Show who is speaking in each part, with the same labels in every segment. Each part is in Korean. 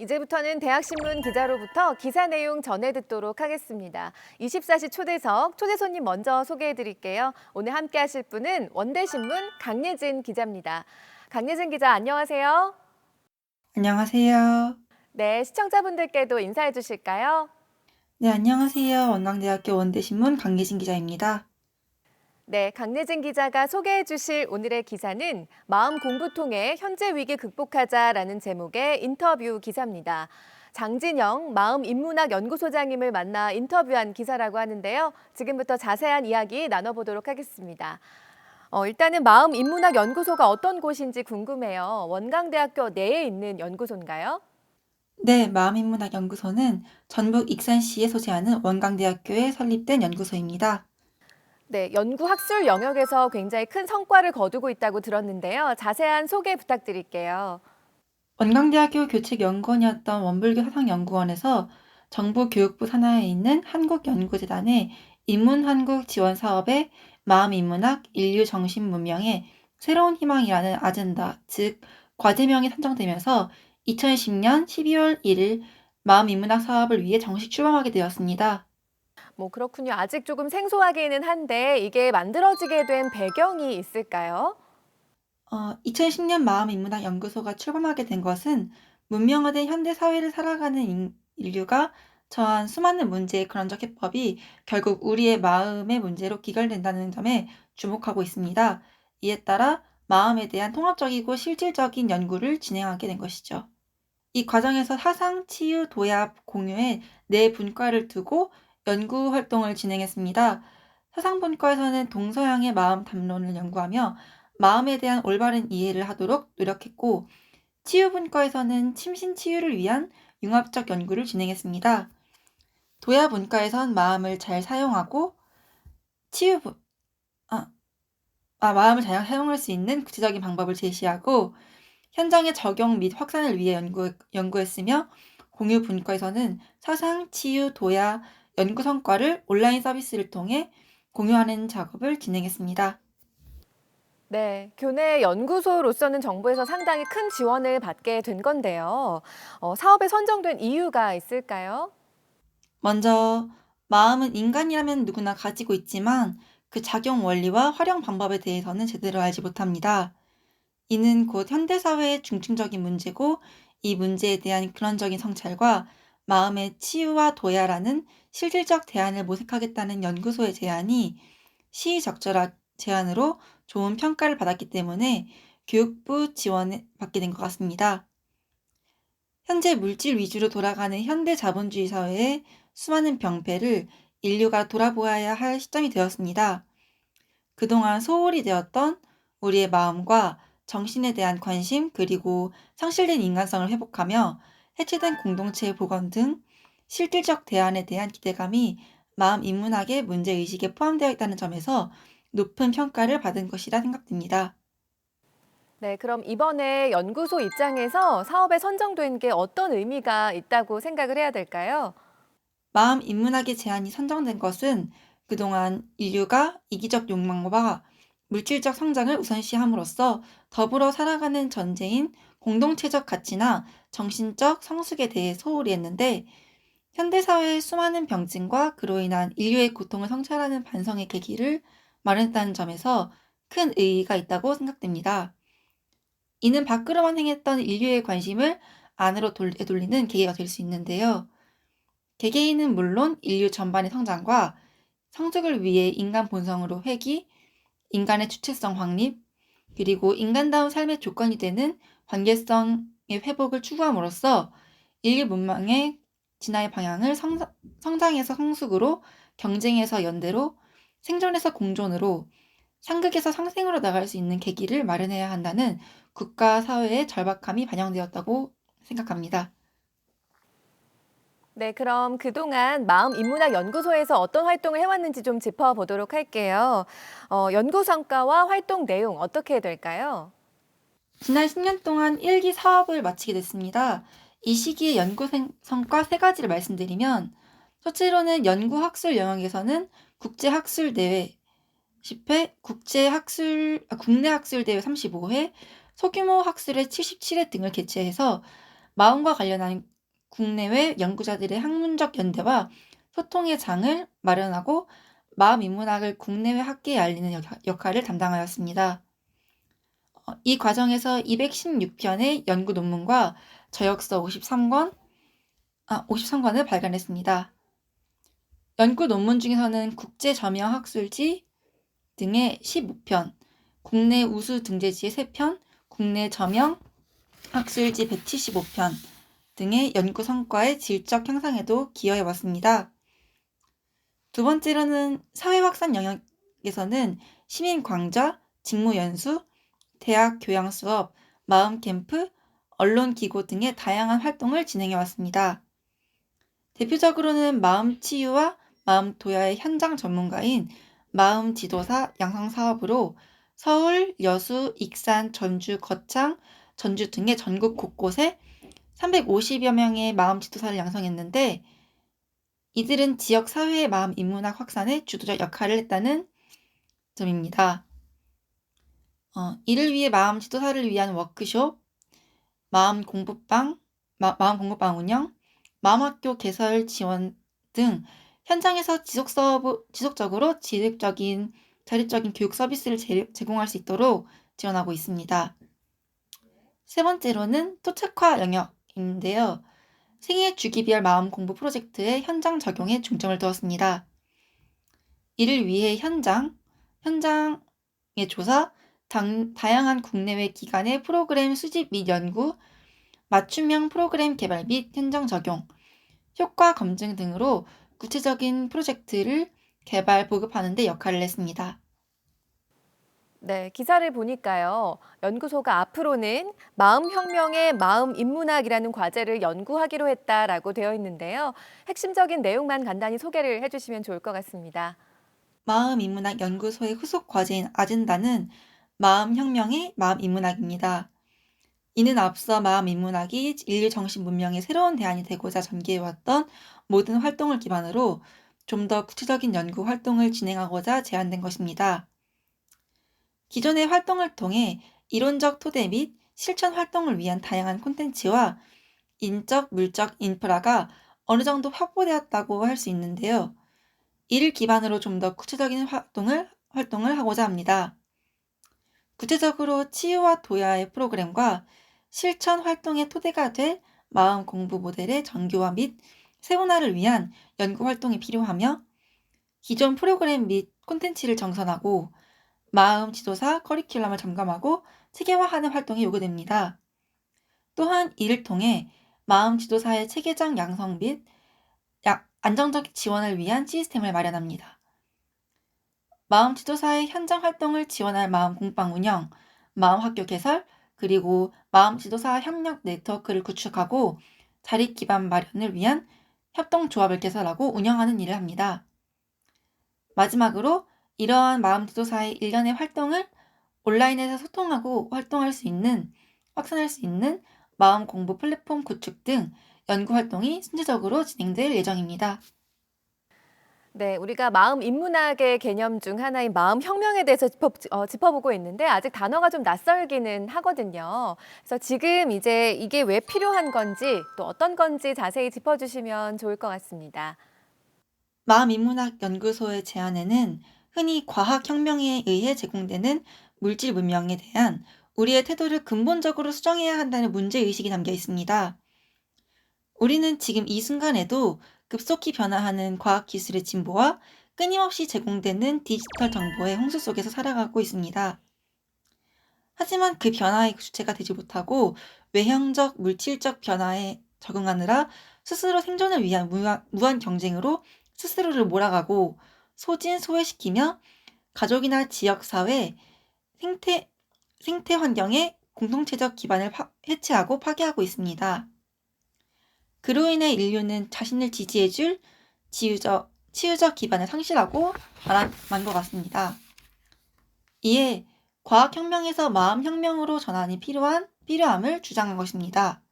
Speaker 1: 이제부터는 대학신문 기자로부터 기사 내용 전해 듣도록 하겠습니다. 24시 초대석, 초대 손님 먼저 소개해 드릴게요. 오늘 함께 하실 분은 원대신문 강예진 기자입니다. 강예진 기자, 안녕하세요.
Speaker 2: 안녕하세요.
Speaker 1: 네, 시청자분들께도 인사해 주실까요?
Speaker 2: 네, 안녕하세요. 원광대학교 원대신문 강예진 기자입니다.
Speaker 1: 네, 강예진 기자가 소개해 주실 오늘의 기사는 마음 공부 통해 현재 위기 극복하자라는 제목의 인터뷰 기사입니다. 장진영 마음인문학 연구소장님을 만나 인터뷰한 기사라고 하는데요. 지금부터 자세한 이야기 나눠보도록 하겠습니다. 일단은 마음인문학 연구소가 어떤 곳인지 궁금해요. 원광대학교 내에 있는 연구소인가요?
Speaker 2: 네, 마음인문학연구소는 전북 익산시에 소재하는 원광대학교에 설립된 연구소입니다.
Speaker 1: 네, 연구 학술 영역에서 굉장히 큰 성과를 거두고 있다고 들었는데요. 자세한 소개 부탁드릴게요.
Speaker 2: 원광대학교 교책연구원이었던 원불교 사상연구원에서 정부 교육부 산하에 있는 한국연구재단의 인문한국 지원 사업에 마음인문학 인류 정신 문명의 새로운 희망이라는 아젠다, 즉 과제명이 선정되면서 2010년 12월 1일 마음인문학 사업을 위해 정식 출범하게 되었습니다.
Speaker 1: 그렇군요. 아직 조금 생소하기는 한데 이게 만들어지게 된 배경이 있을까요?
Speaker 2: 2010년 마음인문학연구소가 출범하게 된 것은 문명화된 현대 사회를 살아가는 인류가 처한 수많은 문제의 근원적 해법이 결국 우리의 마음의 문제로 귀결된다는 점에 주목하고 있습니다. 이에 따라 마음에 대한 통합적이고 실질적인 연구를 진행하게 된 것이죠. 이 과정에서 사상, 치유, 도야, 공유의 네 분과를 두고 연구 활동을 진행했습니다. 사상 분과에서는 동서양의 마음 담론을 연구하며 마음에 대한 올바른 이해를 하도록 노력했고, 치유 분과에서는 침신 치유를 위한 융합적 연구를 진행했습니다. 도야 분과에선 마음을 잘 사용하고 치유 분, 아, 마음을 잘 사용할 수 있는 구체적인 방법을 제시하고 현장의 적용 및 확산을 위해 연구했으며 공유 분과에서는 사상, 치유, 도야, 연구 성과를 온라인 서비스를 통해 공유하는 작업을 진행했습니다.
Speaker 1: 네, 교내 연구소로서는 정부에서 상당히 큰 지원을 받게 된 건데요. 사업에 선정된 이유가 있을까요?
Speaker 2: 먼저 마음은 인간이라면 누구나 가지고 있지만 그 작용 원리와 활용 방법에 대해서는 제대로 알지 못합니다. 이는 곧 현대사회의 중증적인 문제고 이 문제에 대한 근원적인 성찰과 마음의 치유와 도야라는 실질적 대안을 모색하겠다는 연구소의 제안이 시의적절한 제안으로 좋은 평가를 받았기 때문에 교육부 지원을 받게 된 것 같습니다. 현재 물질 위주로 돌아가는 현대 자본주의 사회의 수많은 병폐를 인류가 돌아보아야 할 시점이 되었습니다. 그동안 소홀히 되었던 우리의 마음과 정신에 대한 관심 그리고 상실된 인간성을 회복하며 해체된 공동체의 복원 등 실질적 대안에 대한 기대감이 마음 인문학의 문제의식에 포함되어 있다는 점에서 높은 평가를 받은 것이라 생각됩니다.
Speaker 1: 네, 그럼 이번에 연구소 입장에서 사업에 선정된 게 어떤 의미가 있다고 생각을 해야 될까요?
Speaker 2: 마음 인문학의 제안이 선정된 것은 그동안 인류가 이기적 욕망과 물질적 성장을 우선시함으로써 더불어 살아가는 전제인 공동체적 가치나 정신적 성숙에 대해 소홀히 했는데 현대사회의 수많은 병증과 그로 인한 인류의 고통을 성찰하는 반성의 계기를 마련했다는 점에서 큰 의의가 있다고 생각됩니다. 이는 밖으로만 행했던 인류의 관심을 안으로 되돌리는 계기가 될 수 있는데요. 개개인은 물론 인류 전반의 성장과 성적을 위해 인간 본성으로 회귀, 인간의 주체성 확립, 그리고 인간다운 삶의 조건이 되는 관계성의 회복을 추구함으로써 인류 문명의 진화의 방향을 성장에서 성숙으로, 경쟁에서 연대로, 생존에서 공존으로, 상극에서 상생으로 나갈 수 있는 계기를 마련해야 한다는 국가 사회의 절박함이 반영되었다고 생각합니다.
Speaker 1: 네, 그럼 그동안 마음인문학 연구소에서 어떤 활동을 해왔는지 좀 짚어보도록 할게요. 연구 성과와 활동 내용 어떻게 될까요?
Speaker 2: 지난 10년 동안 1기 사업을 마치게 됐습니다. 이 시기의 연구 성과 세 가지를 말씀드리면, 첫째로는 연구학술 영역에서는 국제학술대회 10회, 국내 학술대회 35회, 소규모 학술회 77회 등을 개최해서 마음과 관련한 국내외 연구자들의 학문적 연대와 소통의 장을 마련하고 마음 인문학을 국내외 학계에 알리는 역할을 담당하였습니다. 이 과정에서 216편의 연구 논문과 저역서 53권을 발간했습니다. 연구 논문 중에서는 국제 저명 학술지 등의 15편, 국내 우수 등재지의 3편, 국내 저명 학술지 175편 등의 연구 성과의 질적 향상에도 기여해 왔습니다. 두 번째로는 사회 확산 영역에서는 시민 강좌, 직무 연수, 대학 교양 수업, 마음 캠프, 언론 기고 등의 다양한 활동을 진행해 왔습니다. 대표적으로는 마음 치유와 마음 도야의 현장 전문가인 마음 지도사 양성 사업으로 서울, 여수, 익산, 전주, 거창, 전주 등의 전국 곳곳에 350여 명의 마음 지도사를 양성했는데 이들은 지역 사회의 마음 인문학 확산에 주도적 역할을 했다는 점입니다. 이를 위해 마음 지도사를 위한 워크숍, 마음 공부방 운영, 마음학교 개설 지원 등 현장에서 지속적으로 자립적인 교육 서비스를 제공할 수 있도록 지원하고 있습니다. 세 번째로는 토착화 영역인데요. 생애 주기별 마음 공부 프로젝트의 현장 적용에 중점을 두었습니다. 이를 위해 현장의 조사, 다양한 국내외 기관의 프로그램 수집 및 연구, 맞춤형 프로그램 개발 및 현장 적용, 효과 검증 등으로 구체적인 프로젝트를 개발, 보급하는 데 역할을 했습니다.
Speaker 1: 네, 기사를 보니까요. 연구소가 앞으로는 마음혁명의 마음인문학이라는 과제를 연구하기로 했다라고 되어 있는데요. 핵심적인 내용만 간단히 소개를 해주시면 좋을 것 같습니다.
Speaker 2: 마음인문학 연구소의 후속 과제인 아젠다는 마음혁명의 마음인문학입니다. 이는 앞서 마음인문학이 인류 정신 문명의 새로운 대안이 되고자 전개해왔던 모든 활동을 기반으로 좀 더 구체적인 연구 활동을 진행하고자 제안된 것입니다. 기존의 활동을 통해 이론적 토대 및 실천 활동을 위한 다양한 콘텐츠와 인적, 물적 인프라가 어느 정도 확보되었다고 할 수 있는데요. 이를 기반으로 좀 더 구체적인 활동을 하고자 합니다. 구체적으로 치유와 도야의 프로그램과 실천 활동의 토대가 될 마음 공부 모델의 정교화 및 세분화를 위한 연구 활동이 필요하며 기존 프로그램 및 콘텐츠를 정선하고 마음 지도사 커리큘럼을 점검하고 체계화하는 활동이 요구됩니다. 또한 이를 통해 마음 지도사의 체계적 양성 및 안정적 지원을 위한 시스템을 마련합니다. 마음 지도사의 현장 활동을 지원할 마음 공방 운영, 마음 학교 개설, 그리고 마음 지도사 협력 네트워크를 구축하고 자립 기반 마련을 위한 협동조합을 개설하고 운영하는 일을 합니다. 마지막으로 이러한 마음 지도사의 일련의 활동을 온라인에서 소통하고 확산할 수 있는 마음 공부 플랫폼 구축 등 연구 활동이 순차적으로 진행될 예정입니다.
Speaker 1: 네, 우리가 마음 인문학의 개념 중 하나인 마음 혁명에 대해서 짚어보고 있는데 아직 단어가 좀 낯설기는 하거든요. 그래서 지금 이제 이게 왜 필요한 건지 또 어떤 건지 자세히 짚어주시면 좋을 것 같습니다.
Speaker 2: 마음인문학 연구소의 제안에는 흔히 과학혁명에 의해 제공되는 물질 문명에 대한 우리의 태도를 근본적으로 수정해야 한다는 문제의식이 담겨 있습니다. 우리는 지금 이 순간에도 급속히 변화하는 과학기술의 진보와 끊임없이 제공되는 디지털 정보의 홍수 속에서 살아가고 있습니다. 하지만 그 변화의 주체가 되지 못하고 외형적, 물질적 변화에 적응하느라 스스로 생존을 위한 무한 경쟁으로 스스로를 몰아가고 소진소외시키며 가족이나 지역사회, 생태 환경의 공동체적 기반을 해체하고 파괴하고 있습니다. 그로 인해 인류는 자신을 지지해줄 치유적 기반을 상실하고 만 것 같습니다. 이에 과학혁명에서 마음혁명으로 전환이 필요함을 주장한 것입니다.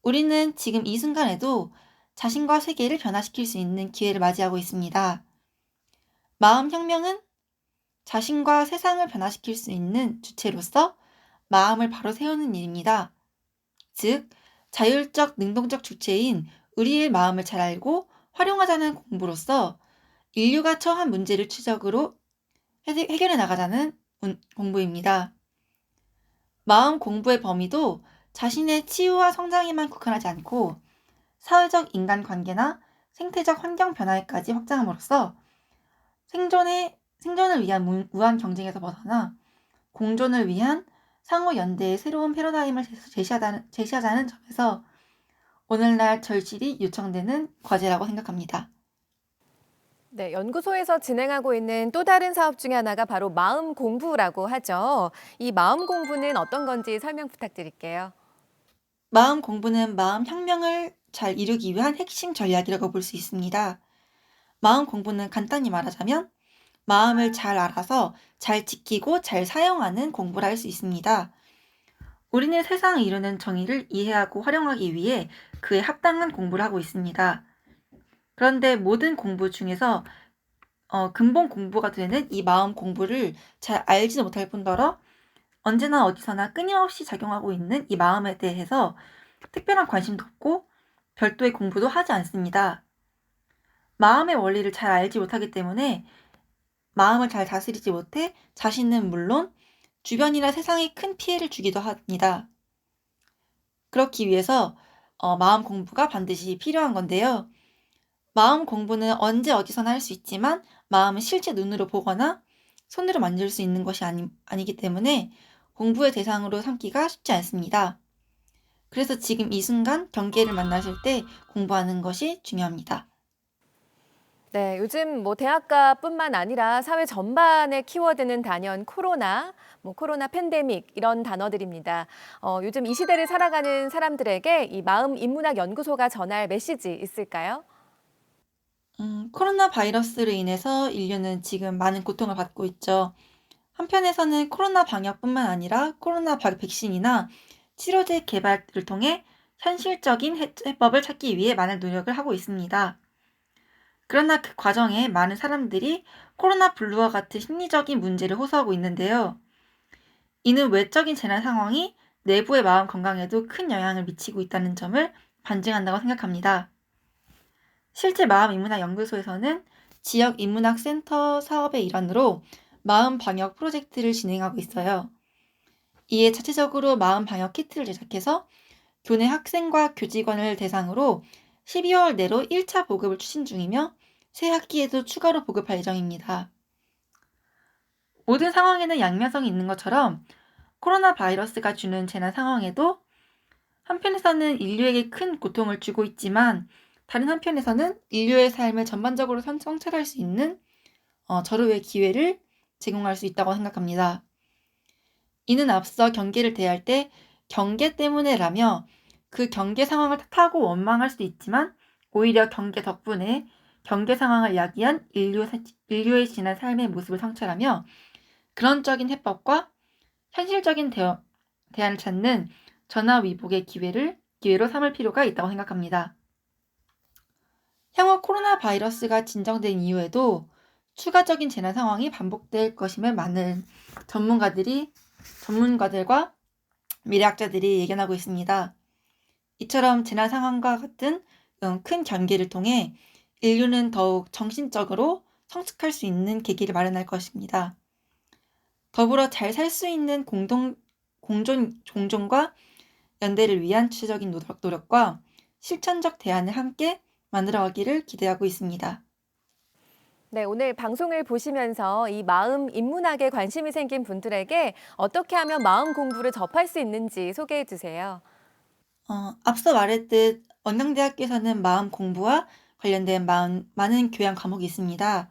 Speaker 2: 우리는 지금 이 순간에도 자신과 세계를 변화시킬 수 있는 기회를 맞이하고 있습니다. 마음혁명은 자신과 세상을 변화시킬 수 있는 주체로서 마음을 바로 세우는 일입니다. 즉, 자율적 능동적 주체인 우리의 마음을 잘 알고 활용하자는 공부로서 인류가 처한 문제를 추적으로 해결해 나가자는 공부입니다. 마음 공부의 범위도 자신의 치유와 성장에만 국한하지 않고 사회적 인간관계나 생태적 환경 변화에까지 확장함으로써 생존을 위한 무한 경쟁에서 벗어나 공존을 위한 상호 연대의 새로운 패러다임을 제시하자는 점에서 오늘날 절실히 요청되는 과제라고 생각합니다.
Speaker 1: 네, 연구소에서 진행하고 있는 또 다른 사업 중에 하나가 바로 마음 공부라고 하죠. 이 마음 공부는 어떤 건지 설명 부탁드릴게요.
Speaker 2: 마음 공부는 마음 혁명을 잘 이루기 위한 핵심 전략이라고 볼 수 있습니다. 마음 공부는 간단히 말하자면 마음을 잘 알아서 잘 지키고 잘 사용하는 공부를 할 수 있습니다. 우리는 세상을 이루는 정의를 이해하고 활용하기 위해 그에 합당한 공부를 하고 있습니다. 그런데 모든 공부 중에서 근본 공부가 되는 이 마음 공부를 잘 알지 못할 뿐더러 언제나 어디서나 끊임없이 작용하고 있는 이 마음에 대해서 특별한 관심도 없고 별도의 공부도 하지 않습니다. 마음의 원리를 잘 알지 못하기 때문에 마음을 잘 다스리지 못해 자신은 물론 주변이나 세상에 큰 피해를 주기도 합니다. 그렇기 위해서 마음 공부가 반드시 필요한 건데요. 마음 공부는 언제 어디서나 할 수 있지만 마음은 실제 눈으로 보거나 손으로 만질 수 있는 것이 아니기 때문에 공부의 대상으로 삼기가 쉽지 않습니다. 그래서 지금 이 순간 경계를 만나실 때 공부하는 것이 중요합니다.
Speaker 1: 네, 요즘 대학가뿐만 아니라 사회 전반의 키워드는 단연 코로나, 코로나 팬데믹 이런 단어들입니다. 요즘 이 시대를 살아가는 사람들에게 이 마음 인문학 연구소가 전할 메시지 있을까요?
Speaker 2: 코로나 바이러스로 인해서 인류는 지금 많은 고통을 받고 있죠. 한편에서는 코로나 방역뿐만 아니라 코로나 백신이나 치료제 개발을 통해 현실적인 해법을 찾기 위해 많은 노력을 하고 있습니다. 그러나 그 과정에 많은 사람들이 코로나 블루와 같은 심리적인 문제를 호소하고 있는데요. 이는 외적인 재난 상황이 내부의 마음 건강에도 큰 영향을 미치고 있다는 점을 반증한다고 생각합니다. 실제 마음인문학 연구소에서는 지역 인문학 센터 사업의 일환으로 마음 방역 프로젝트를 진행하고 있어요. 이에 자체적으로 마음 방역 키트를 제작해서 교내 학생과 교직원을 대상으로 12월 내로 1차 보급을 추진 중이며 새 학기에도 추가로 보급할 예정입니다. 모든 상황에는 양면성이 있는 것처럼 코로나 바이러스가 주는 재난 상황에도 한편에서는 인류에게 큰 고통을 주고 있지만 다른 한편에서는 인류의 삶을 전반적으로 성찰할 수 있는 절호의 기회를 제공할 수 있다고 생각합니다. 이는 앞서 경계를 대할 때 경계 때문에라며 그 경계 상황을 탓하고 원망할 수도 있지만 오히려 경계 덕분에 경계 상황을 야기한 인류의 지난 삶의 모습을 성찰하며 근원적인 해법과 현실적인 대안을 찾는 전화위복의 기회로 삼을 필요가 있다고 생각합니다. 향후 코로나 바이러스가 진정된 이후에도 추가적인 재난 상황이 반복될 것임을 많은 전문가들과 미래학자들이 예견하고 있습니다. 이처럼 재난 상황과 같은 큰 경계를 통해 인류는 더욱 정신적으로 성숙할 수 있는 계기를 마련할 것입니다. 더불어 잘 살 수 있는 공존과 연대를 위한 주체적인 노력과 실천적 대안을 함께 만들어가기를 기대하고 있습니다.
Speaker 1: 네, 오늘 방송을 보시면서 이 마음 인문학에 관심이 생긴 분들에게 어떻게 하면 마음 공부를 접할 수 있는지 소개해 주세요.
Speaker 2: 앞서 말했듯 원광대학교에서는 마음 공부와 관련된 많은 교양 과목이 있습니다.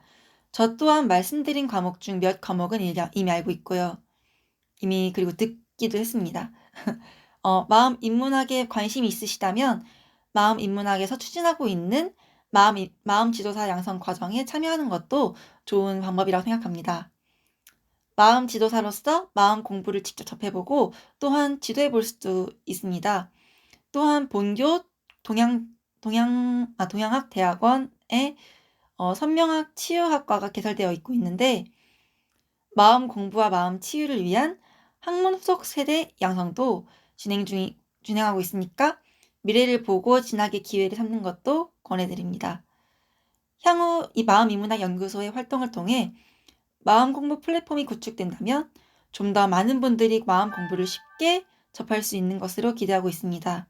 Speaker 2: 저 또한 말씀드린 과목 중 몇 과목은 이미 알고 있고요. 이미 그리고 듣기도 했습니다. 마음 인문학에 관심이 있으시다면 마음 인문학에서 추진하고 있는 마음 지도사 양성 과정에 참여하는 것도 좋은 방법이라고 생각합니다. 마음 지도사로서 마음 공부를 직접 접해보고 또한 지도해볼 수도 있습니다. 또한 본교 동양학 대학원에 선명학 치유학과가 개설되어 있는데 마음 공부와 마음 치유를 위한 학문 후속 세대 양성도 진행하고 있으니까 미래를 보고 진학의 기회를 삼는 것도 권해드립니다. 향후 이 마음인문학연구소의 활동을 통해 마음 공부 플랫폼이 구축된다면 좀 더 많은 분들이 마음 공부를 쉽게 접할 수 있는 것으로 기대하고 있습니다.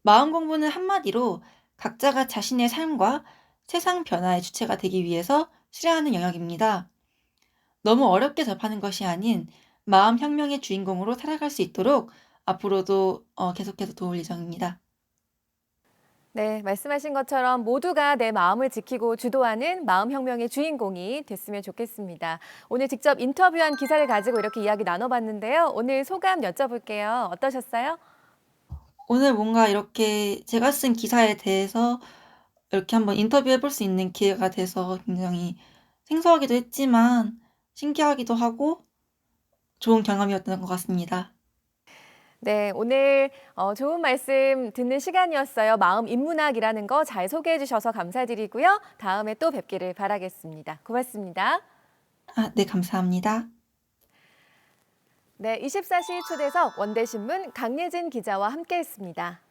Speaker 2: 마음 공부는 한마디로 각자가 자신의 삶과 세상 변화의 주체가 되기 위해서 수련하는 영역입니다. 너무 어렵게 접하는 것이 아닌 마음 혁명의 주인공으로 살아갈 수 있도록 앞으로도 계속해서 도울 예정입니다.
Speaker 1: 네, 말씀하신 것처럼 모두가 내 마음을 지키고 주도하는 마음혁명의 주인공이 됐으면 좋겠습니다. 오늘 직접 인터뷰한 기사를 가지고 이렇게 이야기 나눠봤는데요. 오늘 소감 여쭤볼게요. 어떠셨어요?
Speaker 2: 오늘 뭔가 이렇게 제가 쓴 기사에 대해서 이렇게 한번 인터뷰해 볼 수 있는 기회가 돼서 굉장히 생소하기도 했지만 신기하기도 하고 좋은 경험이었던 것 같습니다.
Speaker 1: 네, 오늘 좋은 말씀 듣는 시간이었어요. 마음 인문학이라는 거 잘 소개해 주셔서 감사드리고요. 다음에 또 뵙기를 바라겠습니다. 고맙습니다.
Speaker 2: 네, 감사합니다.
Speaker 1: 네, 24시 초대석 원대신문 강예진 기자와 함께했습니다.